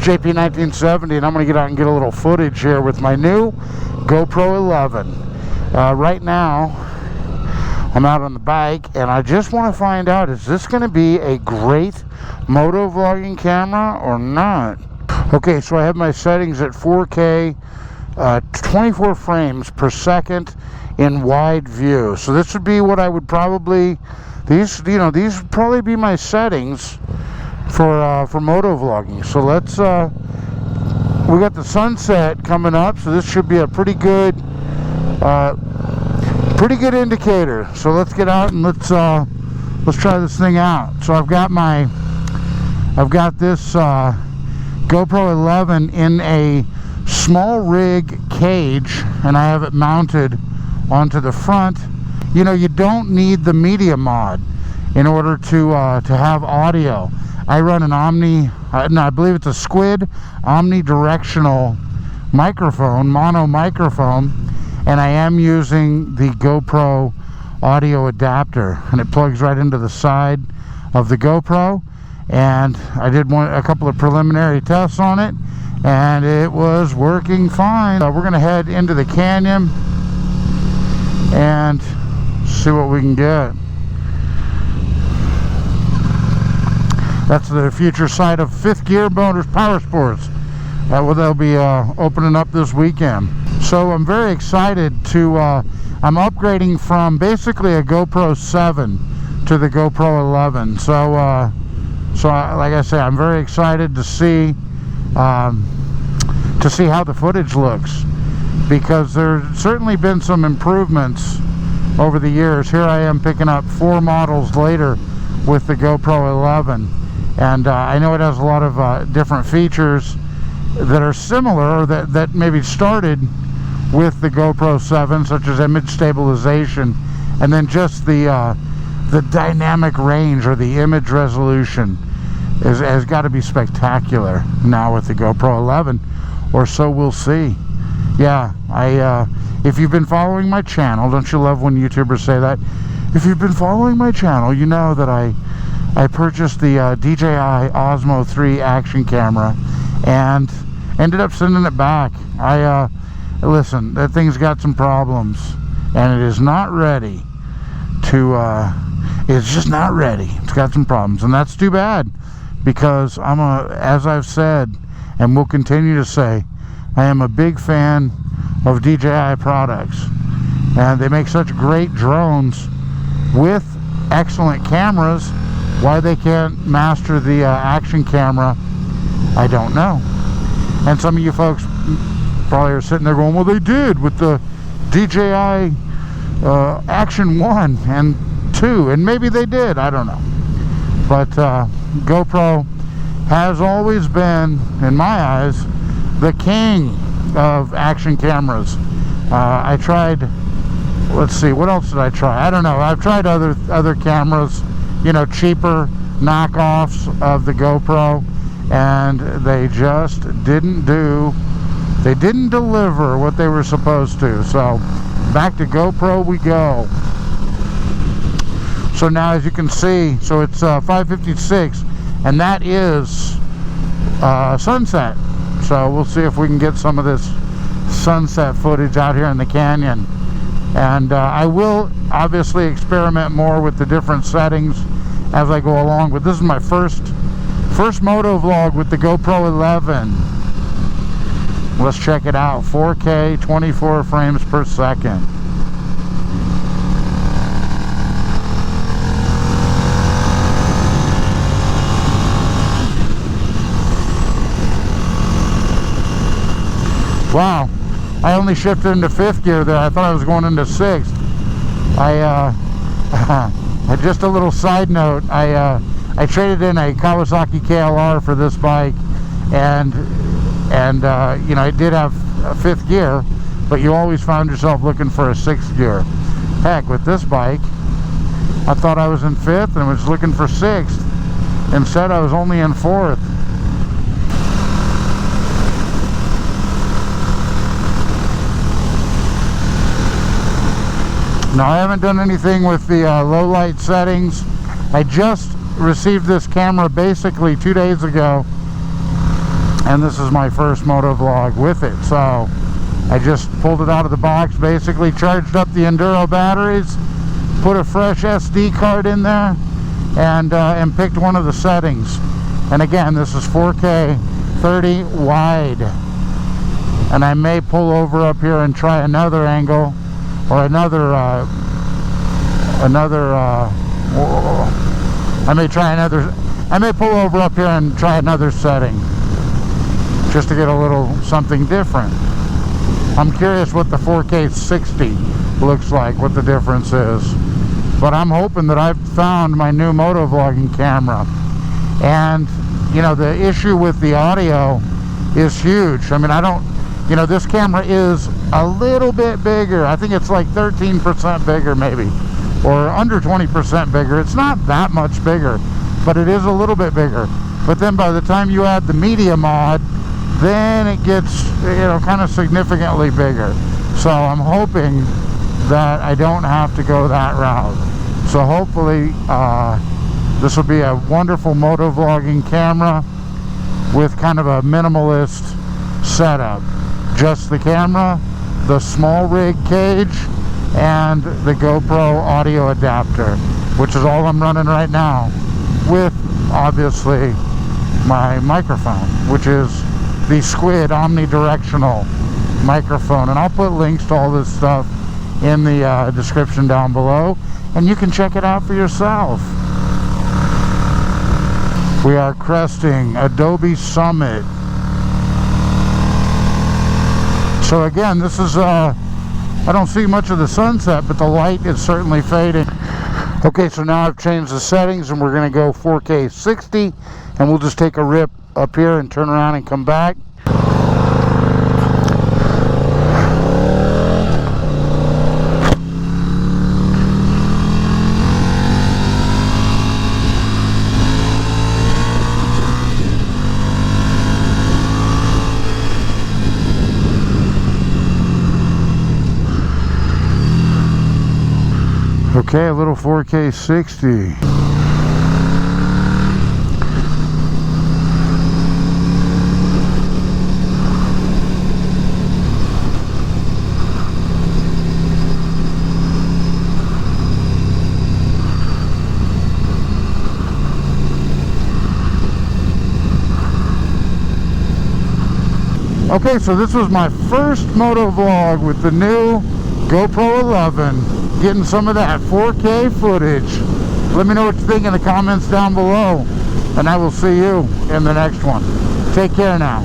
JP1970, and I'm going to get out and get a little footage here with my new GoPro 11. Right now, I'm out on the bike, and I just want to find out, is this going to be a great moto vlogging camera or not? Okay, so I have my settings at 4K, 24 frames per second in wide view. So this would be what I would probably, these would probably be my settings for moto vlogging. So let's, we got the sunset coming up, so this should be a pretty good indicator. So let's get out and let's try this thing out. So I've got this GoPro 11 in a small rig cage, and I have it mounted onto the front. You know, you don't need the media mod in order to have audio. I run an I believe it's a Squid omnidirectional microphone, mono microphone, and I am using the GoPro audio adapter, and it plugs right into the side of the GoPro. And I did a couple of preliminary tests on it, and it was working fine. So we're going to head into the canyon and see what we can get. That's the future site of Fifth Gear Motors Power Sports. They'll be opening up this weekend. So I'm very excited to, I'm upgrading from basically a GoPro 7 to the GoPro 11. So like I say, I'm very excited to see how the footage looks, because there's certainly been some improvements over the years. Here I am picking up 4 models later with the GoPro 11, and I know it has a lot of different features that are similar, or that maybe started with the GoPro 7, such as image stabilization, and then just the dynamic range, or the image resolution has got to be spectacular now with the GoPro 11, or so we'll see. Yeah, if you've been following my channel, don't you love when YouTubers say that? If you've been following my channel, you know that I purchased the DJI Osmo 3 action camera and ended up sending it back. Listen, that thing's got some problems, and it is not ready to, it's just not ready. It's got some problems, and that's too bad, because as I've said, and will continue to say, I am a big fan of DJI products, and they make such great drones with excellent cameras. Why they can't master the action camera, I don't know. And some of you folks probably are sitting there going, well, they did with the DJI Action 1 and 2, and maybe they did, I don't know. But GoPro has always been, in my eyes, the king of action cameras. I tried, let's see, what else did I try? I don't know. I've tried other cameras, you know, cheaper knockoffs of the GoPro, and they just didn't deliver what they were supposed to. So back to GoPro we go. So now, as you can see, so it's 5:56, and that is sunset. So we'll see if we can get some of this sunset footage out here in the canyon. And I will obviously experiment more with the different settings as I go along. But this is my first moto vlog with the GoPro 11. Let's check it out. 4K, 24 frames per second. Wow, I only shifted into 5th gear there. I thought I was going into 6th. Just a little side note, I traded in a Kawasaki KLR for this bike, and you know, it did have a 5th gear, but you always found yourself looking for a 6th gear. Heck, with this bike, I thought I was in 5th and was looking for 6th. Instead, I was only in 4th. Now, I haven't done anything with the low light settings. I just received this camera basically 2 days ago, and this is my first moto vlog with it. So I just pulled it out of the box, basically charged up the enduro batteries, put a fresh SD card in there, and picked one of the settings. And again, this is 4K 30 wide, and I may pull over up here and try another angle, or I may pull over up here and try another setting just to get a little something different. I'm curious what the 4K 60 looks like, what the difference is. But I'm hoping that I've found my new moto vlogging camera. And you know, the issue with the audio is huge. I mean, this camera is a little bit bigger. I think it's like 13% bigger maybe, or under 20% bigger. It's not that much bigger, but it is a little bit bigger. But then by the time you add the media mod, then it gets, kind of significantly bigger. So I'm hoping that I don't have to go that route. So hopefully this will be a wonderful moto vlogging camera with kind of a minimalist setup. Just the camera, the small rig cage, and the GoPro audio adapter, which is all I'm running right now, with obviously my microphone, which is the Squid omnidirectional microphone. And I'll put links to all this stuff in the description down below, and you can check it out for yourself. We are cresting Adobe Summit. So again, this is I don't see much of the sunset, but the light is certainly fading. Okay, so now I've changed the settings and we're going to go 4K 60, and we'll just take a rip up here and turn around and come back. Okay, a little 4K 60. Okay, so this was my first moto vlog with the new GoPro 11. Getting some of that 4K footage. Let me know what you think in the comments down below, and I will see you in the next one. Take care now.